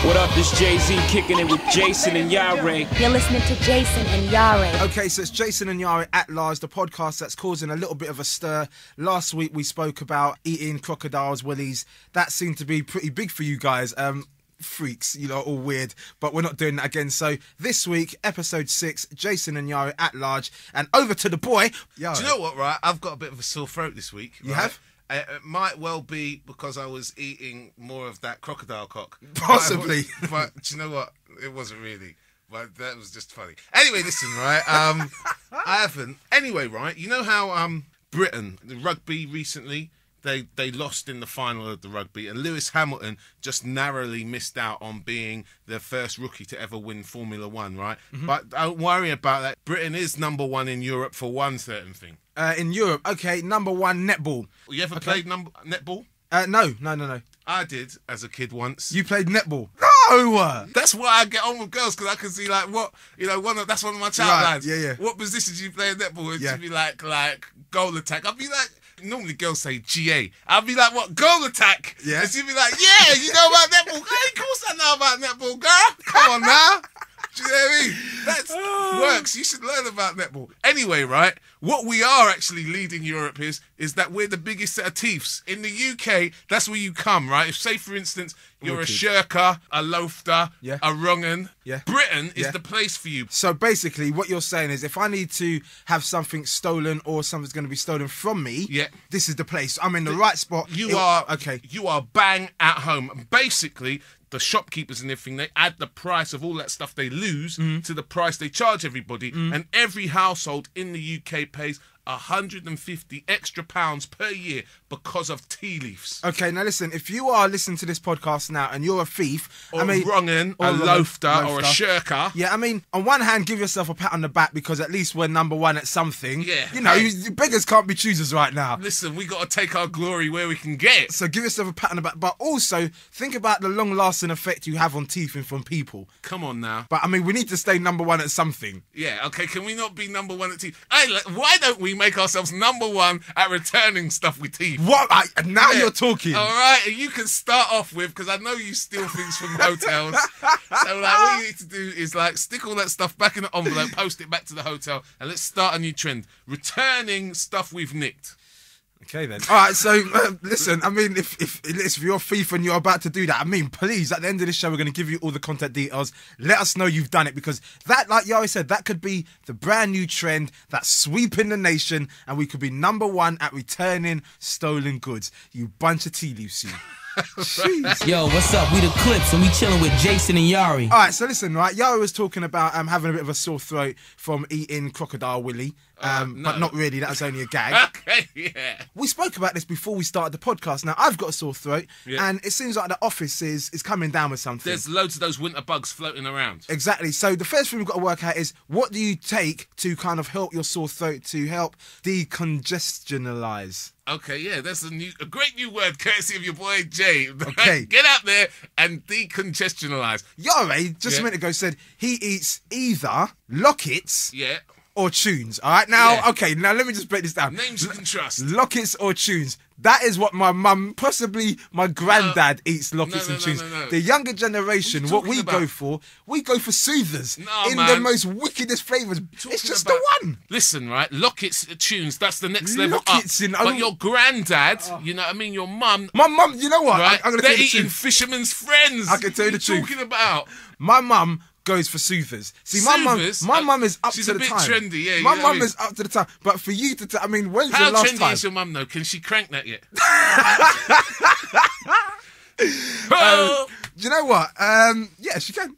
What up, this Jay-Z kicking it with Jason and Iyare. You're listening to Jason and Iyare. Okay, so it's Jason and Iyare at Large, the podcast that's causing a little bit of a stir. Last week we spoke about eating crocodiles, willys. That seemed to be pretty big for you guys. Freaks, you know, all weird, but we're not doing that again. So this week, episode 6, Jason and Iyare at Large, and over to the boy. Iyare. Do you know what, right? I've got a bit of a sore throat this week. You right? have? It might well be because I was eating more of that crocodile cock. Possibly. But do you know what? It wasn't really. But that was just funny. Anyway, listen, right? I haven't. Anyway, right? You know how Britain, the rugby recently, they lost in the final of the rugby, and Lewis Hamilton just narrowly missed out on being the first rookie to ever win Formula One, right? Mm-hmm. But don't worry about that. Britain is number one in Europe for one certain thing. In Europe, okay, number one, netball. You ever played netball? No. I did as a kid once. You played netball? No! That's why I get on with girls, because I can see like what, you know, that's one of my child lines. Yeah. What position do you play in netball? It'd Yeah. be like goal attack. I'd be like, normally girls say GA. I'd be like, what, goal attack? Yeah. And she'd be like, yeah, you know about netball? Hey, of course I know about netball, girl. Come on now. Do you know what I mean? That works. You should learn about netball. Anyway, right, what we are actually leading Europe is that we're the biggest set of thieves. In the UK, that's where you come, right? If, say, for instance, you're a shirker, a loafter, a wrong'un, Britain is the place for you. So basically, what you're saying is if I need to have something stolen or something's going to be stolen from me, this is the place. I'm in the right spot. You are bang at home. Basically, the shopkeepers and everything, they add the price of all that stuff they lose to the price they charge everybody. And every household in the UK pays 150 extra pounds per year because of tea leaves. Okay, now listen, if you are listening to this podcast now and you're a thief, or a wrong'un, a loafter, or a shirker. Yeah, I mean, on one hand, give yourself a pat on the back because at least we're number one at something. Yeah. You know, beggars can't be choosers right now. Listen, we got to take our glory where we can get. So give yourself a pat on the back, but also think about the long-lasting effect you have on teething from people. Come on now. But I mean, we need to stay number one at something. Yeah, okay, can we not be number one at teeth? Hey, why don't we make ourselves number one at returning stuff with teeth? What? Now you're talking. All right, and you can start off with, because I know you steal things from hotels. So, like, what you need to do is, like, stick all that stuff back in the envelope, post it back to the hotel, and let's start a new trend. Returning stuff we've nicked. Okay then. All right, so listen, I mean, if you're a thief and you're about to do that, I mean, please, at the end of this show, we're going to give you all the contact details. Let us know you've done it, because that, like Iyare said, that could be the brand new trend that's sweeping the nation, and we could be number one at returning stolen goods. You bunch of tea leaves, you. Jeez. Yo, what's up? We the Clips, and we chilling with Jason and Iyare. All right, so listen, right? Iyare was talking about having a bit of a sore throat from eating crocodile willy, no. but not really. That was only a gag. Okay, yeah. We spoke about this before we started the podcast. Now, I've got a sore throat, and it seems like the office is coming down with something. There's loads of those winter bugs floating around. Exactly. So the first thing we've got to work out is, what do you take to kind of help your sore throat, to help decongestionalize? Okay, yeah, that's a great new word, courtesy of your boy Jay. Okay. Get out there and decongestionalize. Iyare, just a minute ago, said he eats either lockets or tunes. All right, now, okay, now let me just break this down. Names you can trust. Lockets or tunes. That is what my mum, possibly my granddad, eats lockets and tunes. No. The younger generation, what we go for soothers in the most wickedest flavours. It's just the one. Listen, right, lockets, tunes, that's the next level Lockets up. But your granddad, you know what I mean, your mum. My mum, you know what? Right, I'm gonna they're tell you the eating truth. fisherman's friends. I can tell you the truth. What are you talking about? My mum goes for soothers. See, my mum is up to the time. She's a bit trendy, yeah. My mum is up to the time. But for you to, I mean, when's How the last trendy time? is your mum, though? Can she crank that yet? Do you know what? Yeah, she can.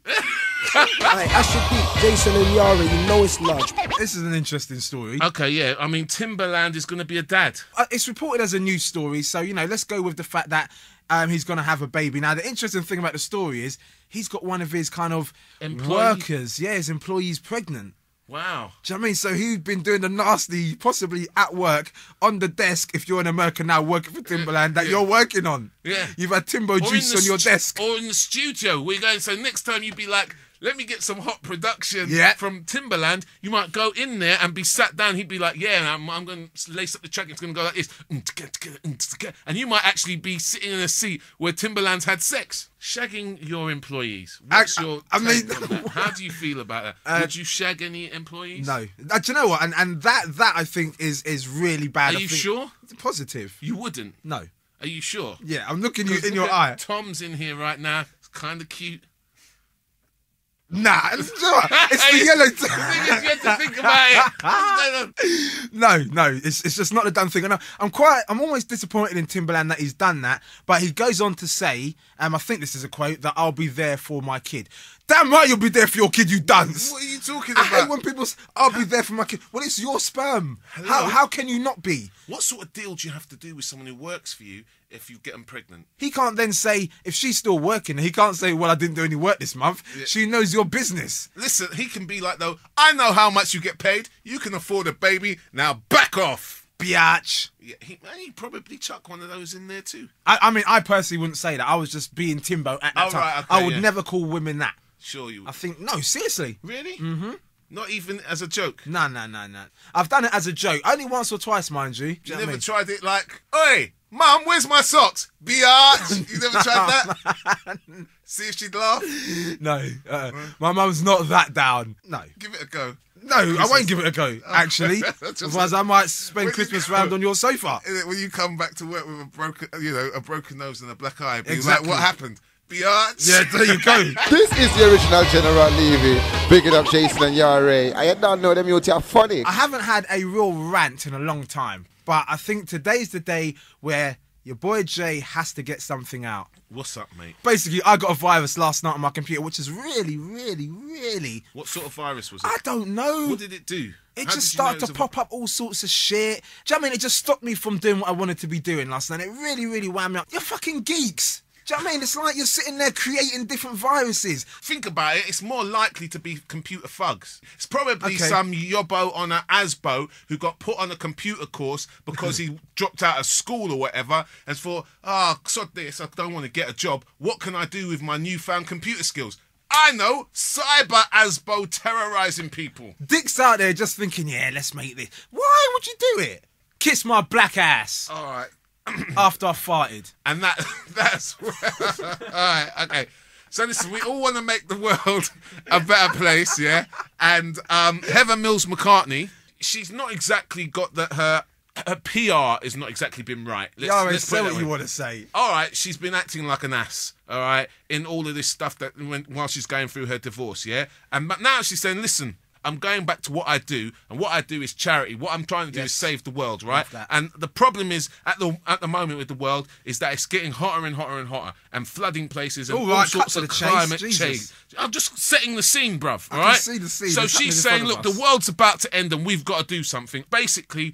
Right, I should beat Jason and Iyare. You know it's large. This is an interesting story. Okay, yeah. I mean, Timberland is going to be a dad. It's reported as a news story, so, you know, let's go with the fact that he's going to have a baby. Now, the interesting thing about the story is he's got one of his kind of workers, his employees pregnant. Wow. Do you know what I mean? So he's been doing the nasty, possibly at work, on the desk, if you're in America now working for Timberland, that you're working on. Yeah. You've had Timbo juice on your desk. Or in the studio. We're going, so next time you'd be like, let me get some hot production Yeah. from Timberland. You might go in there and be sat down. He'd be like, yeah, I'm going to lace up the track. It's going to go like this. And you might actually be sitting in a seat where Timberland's had sex. Shagging your employees. What's your take on that? How do you feel about that? Would you shag any employees? No. Do you know what? And that I think is really bad. Are you sure? It's positive. You wouldn't? No. Are you sure? Yeah, I'm looking you in Look your at eye. Tom's in here right now. It's kind of cute. Nah, it's the yellow. You have to think about it. What's going on? No, it's just not the done thing. And I'm almost disappointed in Timberland that he's done that. But he goes on to say, I think this is a quote, that I'll be there for my kid. Damn right, you'll be there for your kid, you dunce. What are you talking I hate about? when people say, I'll be there for my kid. Well, it's your sperm. How can you not be? What sort of deal do you have to do with someone who works for you if you get them pregnant? He can't then say, if she's still working, he can't say, well, I didn't do any work this month. Yeah. She knows your business. Listen, he can be like, though, I know how much you get paid. You can afford a baby. Now back off. Biatch. Yeah, he'd probably chuck one of those in there too. I mean, I personally wouldn't say that. I was just being Timbo at that Oh, time. right, okay, I would yeah. never call women that. Sure you would. I think, no, seriously. Really? Mm-hmm. Not even as a joke? No. I've done it as a joke. Only once or twice, mind you. Do You you know never what I mean? tried it like, oi, Mum, where's my socks? Biatch. You never tried that? See if she'd laugh? No, my mum's not that down. No. Give it a go. No, I won't give it a go, actually. Just- Otherwise, I might spend When you Christmas go- round on your sofa. When you come back to work with a broken nose and a black eye, be Exactly. like, what happened? Biatch. Yeah, there you go. This is the original General Levy. Big it up, Jason and Iyare. I don't know them, you are funny. I haven't had a real rant in a long time, but I think today's the day where your boy Jay has to get something out. What's up, mate? Basically, I got a virus last night on my computer, which is really... What sort of virus was it? I don't know. What did it do? It How just did you know started it was to a- pop up all sorts of shit. Do you know what I mean? It just stopped me from doing what I wanted to be doing last night. It really wound me up. You're fucking geeks. Do you know what I mean? It's like you're sitting there creating different viruses. Think about it, it's more likely to be computer thugs. It's probably Okay. some yobbo on a ASBO who got put on a computer course because he dropped out of school or whatever and thought, sod this, I don't want to get a job. What can I do with my newfound computer skills? I know, cyber ASBO terrorising people. Dick's out there just thinking, yeah, let's make this. Why would you do it? Kiss my black ass All right. after I farted. And that's all right, okay. So listen, we all want to make the world a better place, yeah? And Heather Mills McCartney, she's not exactly got that her PR has not exactly been right. Let's say put it what that you way. want to say. All right, she's been acting like an ass, all right, in all of this stuff that while she's going through her divorce, yeah? And but now she's saying, listen, I'm going back to what I do, and what I do is charity. What I'm trying to do is save the world, right? that. And the problem is at the moment with the world is that it's getting hotter and hotter and hotter, and flooding places and All all right, sorts cut of to the chase, climate Jesus. change. I'm just setting the scene, bruv. All can right. see the scene. So It's happening she's in saying, front look, of the us. world's about to end, and we've got to do something. Basically,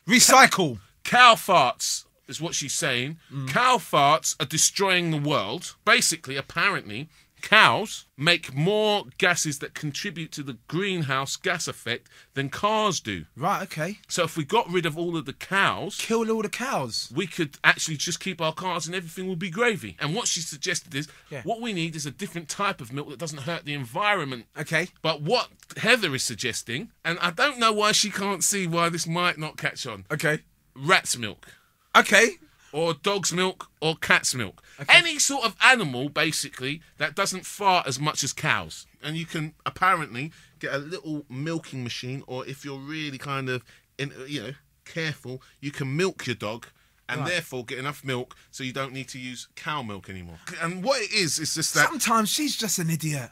Recycle. cow farts is what she's saying. Cow farts are destroying the world. Basically, apparently, cows make more gases that contribute to the greenhouse gas effect than cars do. Right, okay. So if we got rid of all of the cows, Kill all the cows. we could actually just keep our cars and everything would be gravy. And what she suggested is, Yeah. what we need is a different type of milk that doesn't hurt the environment. Okay. But what Heather is suggesting, and I don't know why she can't see why this might not catch on, Okay. rat's milk. Okay. Or dog's milk, or cat's milk. Any sort of animal, basically, that doesn't fart as much as cows. And you can apparently get a little milking machine, or if you're really kind of, careful, you can milk your dog, and therefore get enough milk so you don't need to use cow milk anymore. And what it is just that Sometimes she's just an idiot.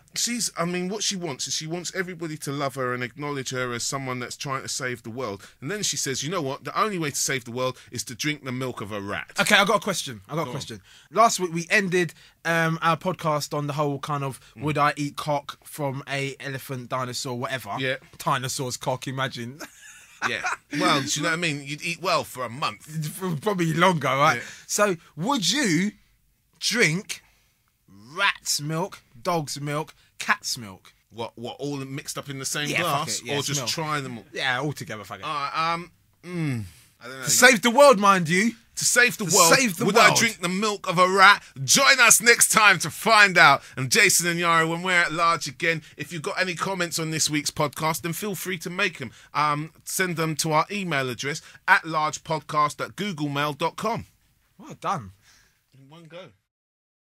what she wants is she wants everybody to love her and acknowledge her as someone that's trying to save the world. And then she says, you know what? The only way to save the world is to drink the milk of a rat. Okay, I got a question. Last week we ended our podcast on the whole kind of would I eat cock from a elephant, dinosaur, whatever. Yeah. Dinosaur's cock, imagine. Yeah. Well, do you know what I mean? You'd eat well for a month. Probably longer, right? Yeah. So would you drink rat's milk, dog's milk, cat's milk? What, all mixed up in the same Yeah, fuck glass? it. Yeah, or it's just milk. try them all? Yeah, all together, fuck it. All right, I don't know. To save the world, mind you. To save the To world, save the would I world. drink the milk of a rat? Join us next time to find out. And Jason and Iyare, when we're at large again, if you've got any comments on this week's podcast, then feel free to make them. Send them to our email address at largepodcast@googlemail.com. Well done. In one go.